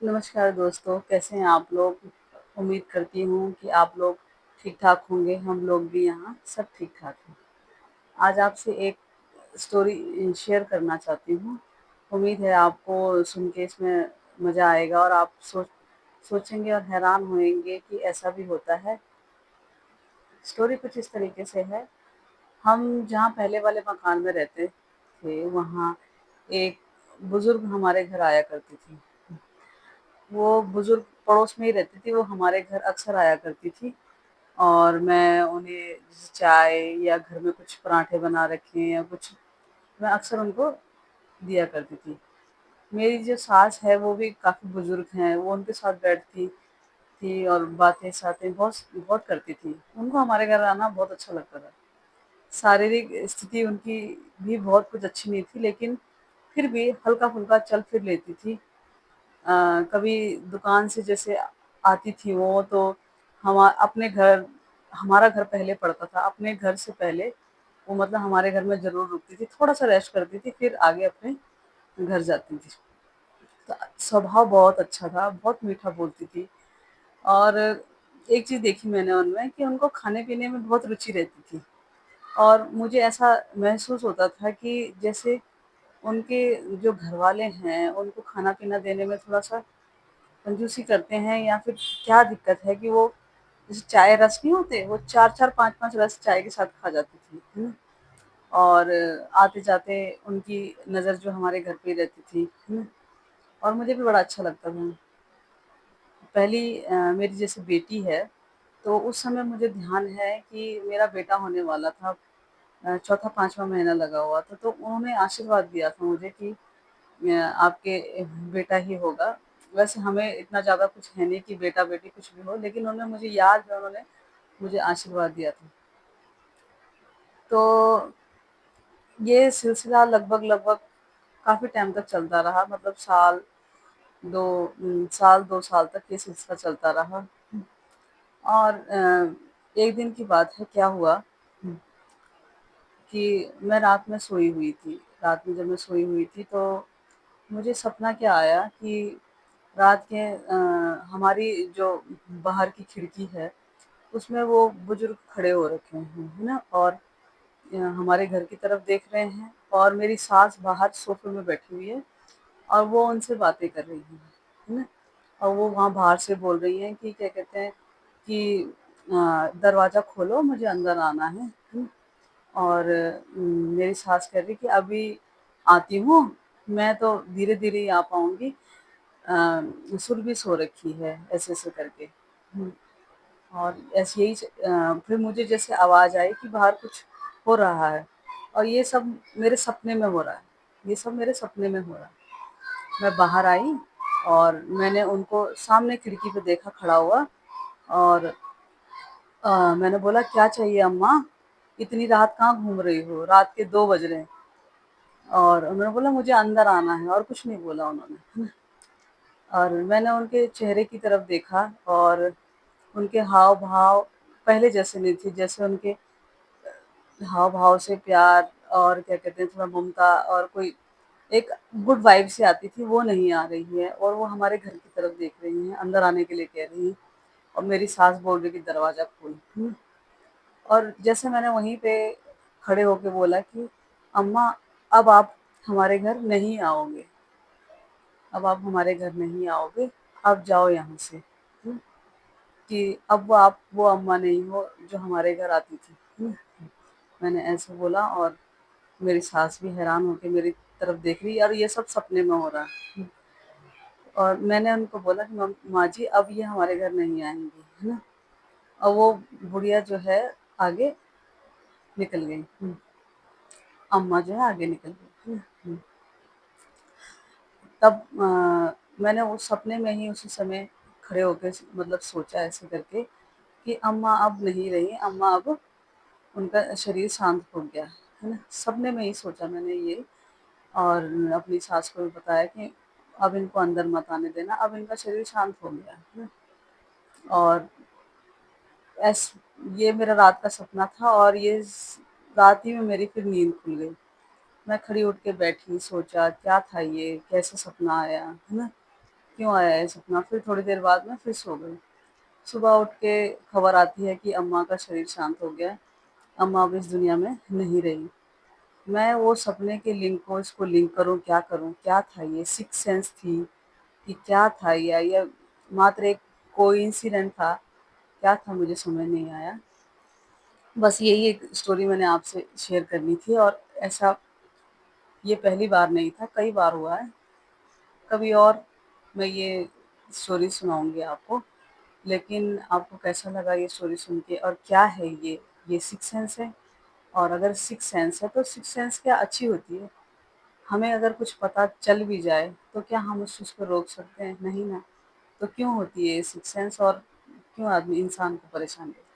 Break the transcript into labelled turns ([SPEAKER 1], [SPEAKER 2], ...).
[SPEAKER 1] नमस्कार दोस्तों, कैसे हैं आप लोग? उम्मीद करती हूँ कि आप लोग ठीक-ठाक होंगे, हम लोग भी यहाँ सब ठीक-ठाक हैं। आज आपसे एक स्टोरी शेयर करना चाहती हूँ। उम्मीद है आपको सुन के इसमें मज़ा आएगा और आप सोचेंगे और हैरान होएँगे कि ऐसा भी होता है। स्टोरी कुछ इस तरीके से है, हम जहाँ पहले वाले मकान में रहते थे, वहाँ एक बुज़ुर्ग हमारे घर आया करती थी। वो बुज़ुर्ग पड़ोस में ही रहती थी, वो हमारे घर अक्सर आया करती थी और मैं उन्हें जैसे चाय या घर में कुछ पराठे बना रखे हैं या कुछ, मैं अक्सर उनको दिया करती थी। मेरी जो सास है वो भी काफ़ी बुज़ुर्ग हैं, वो उनके साथ बैठती थी और बातें-शातें बहुत बहुत करती थी। उनको हमारे घर आना बहुत अच्छा लगता था। शारीरिक स्थिति उनकी भी बहुत कुछ अच्छी नहीं थी, लेकिन फिर भी हल्का-फुल्का चल फिर लेती थी। कभी दुकान से जैसे आती थी वो, तो हमा अपने घर हमारा घर पहले पड़ता था, अपने घर से पहले वो मतलब हमारे घर में ज़रूर रुकती थी, थोड़ा-सा रेस्ट करती थी, फिर आगे अपने घर जाती थी। तो स्वभाव बहुत अच्छा था, बहुत मीठा बोलती थी और एक चीज़ देखी मैंने उनमें कि उनको खाने-पीने में बहुत रुचि रहती थी और मुझे ऐसा महसूस होता था कि जैसे उनके जो घरवाले हैं, उनको खाना-पीना देने में थोड़ा-सा कंजूसी करते हैं या फिर क्या दिक्कत है कि वो जैसे चाय रस नहीं होते, वो 4-4 5-5 रस चाय के साथ खा जाती थी, है ना? और आते-जाते उनकी नज़र जो हमारे घर पे ही रहती थी, है ना? और मुझे भी बड़ा अच्छा लगता था। पहली मेरी जैसे बेटी है, तो उस समय मुझे ध्यान है कि मेरा बेटा होने वाला था। चौथा 5वां महीना लगा हुआ था, तो उन्होंने आशीर्वाद दिया था मुझे कि आपके बेटा ही होगा। वैसे हमें इतना ज़्यादा कुछ है नहीं कि बेटा-बेटी कुछ भी हो, लेकिन उन्होंने मुझे याद है उन्होंने मुझे आशीर्वाद दिया था। तो ये सिलसिला लगभग-लगभग काफ़ी टाइम तक चलता रहा, मतलब साल 2 साल तक ये सिलसिला चलता रहा। और एक दिन की बात है, क्या हुआ कि मैं रात में सोई हुई थी। रात में जब मैं सोई हुई थी तो मुझे सपना क्या आया कि रात के हमारी जो बाहर की खिड़की है, उसमें वो बुजुर्ग खड़े हो रखे हैं, है ना? और हमारे घर की तरफ देख रहे हैं और मेरी सास बाहर सोफ़े में बैठी हुई है और वो उनसे बातें कर रही हैं, है ना? और वो वहाँ बाहर से बोल रही हैं कि क्या कहते हैं कि दरवाज़ा खोलो, मुझे अंदर आना है ना? और मेरी सास कह रही कि अभी आती हूँ, मैं तो धीरे-धीरे ही आ पाऊँगी। सुरभि सो रखी है, ऐसे-ऐसे करके। हुँ, और ऐसे यही फिर मुझे जैसे आवाज़ आई कि बाहर कुछ हो रहा है और ये सब मेरे सपने में हो रहा है, ये सब मेरे सपने में हो रहा है। मैं बाहर आई और मैंने उनको सामने खिड़की पे देखा खड़ा हुआ और मैंने बोला, "क्या चाहिए अम्मा? इतनी रात कहाँ घूम रही हो? रात के 2 बज रहे हैं।" और उन्होंने बोला, "मुझे अंदर आना है" और कुछ नहीं बोला उन्होंने। और मैंने उनके चेहरे की तरफ देखा और उनके हाव-भाव पहले जैसे नहीं थे, जैसे उनके हाव-भाव से प्यार और क्या कहते हैं थोड़ा ममता और कोई एक गुड वाइब सी आती थी, वो नहीं आ रही है और वो हमारे घर की तरफ देख रही हैं, अंदर आने के लिए कह रही हैं और मेरी सास बोल रही कि दरवाज़ा खोल। और जैसे मैंने वहीं पे खड़े होके बोला कि अम्मा, अब आप हमारे घर नहीं आओगे, अब आप हमारे घर नहीं आओगे, अब जाओ यहाँ से। हुँ, कि अब वो अम्मा नहीं हो जो हमारे घर आती थी। मैंने ऐसे बोला और मेरी सास भी हैरान होके मेरी तरफ देख रही है और ये सब सपने में हो रहा है। और मैंने उनको बोला कि माँ जी, अब ये हमारे घर नहीं आएँगी, है ना? और वो बुढ़िया जो है आगे निकल गई। अम्मा जो है आगे निकल गई। तब मैंने उस सपने में ही उसी समय खड़े होके मतलब सोचा ऐसे करके कि अम्मा अब नहीं रही, अम्मा अब उनका शरीर शांत हो गया, है ना? सपने में ही सोचा मैंने ये और अपनी सास को भी बताया कि अब इनको अंदर मत आने देना, अब इनका शरीर शांत हो गया, है ना? और ऐस ये मेरा रात का सपना था और ये रात ही में मेरी फिर नींद खुल गई। मैं खड़ी उठ के बैठी, सोचा क्या था ये? कैसे सपना आया? है ना? क्यों आया ये सपना? फिर थोड़ी देर बाद में फिर सो गई। सुबह उठ के खबर आती है कि अम्मा का शरीर शांत हो गया है, अम्मा अब इस दुनिया में नहीं रही। मैं वो सपने के लिंक को इसको लिंक करूँ, क्या करूँ? क्या था ये? सिक्स सेंस थी कि क्या था, या ये मात्र एक कोइंसिडेंट था? क्या था मुझे समझ नहीं आया। बस यही एक स्टोरी मैंने आपसे शेयर करनी थी, और ऐसा ये पहली बार नहीं था, कई बार हुआ है। कभी और मैं ये स्टोरी सुनाऊँगी आपको। लेकिन आपको कैसा लगा ये स्टोरी सुन के, और क्या है ये? ये सिक्स सेंस है? और अगर सिक्स सेंस है तो सिक्स सेंस क्या अच्छी होती है? हमें अगर कुछ पता चल भी जाए तो क्या हम उस चीज़ को रोक सकते हैं? नहीं ना। तो क्यों होती है ये सिक्स सेंस, और क्यों आदमी इंसान को परेशान करता है?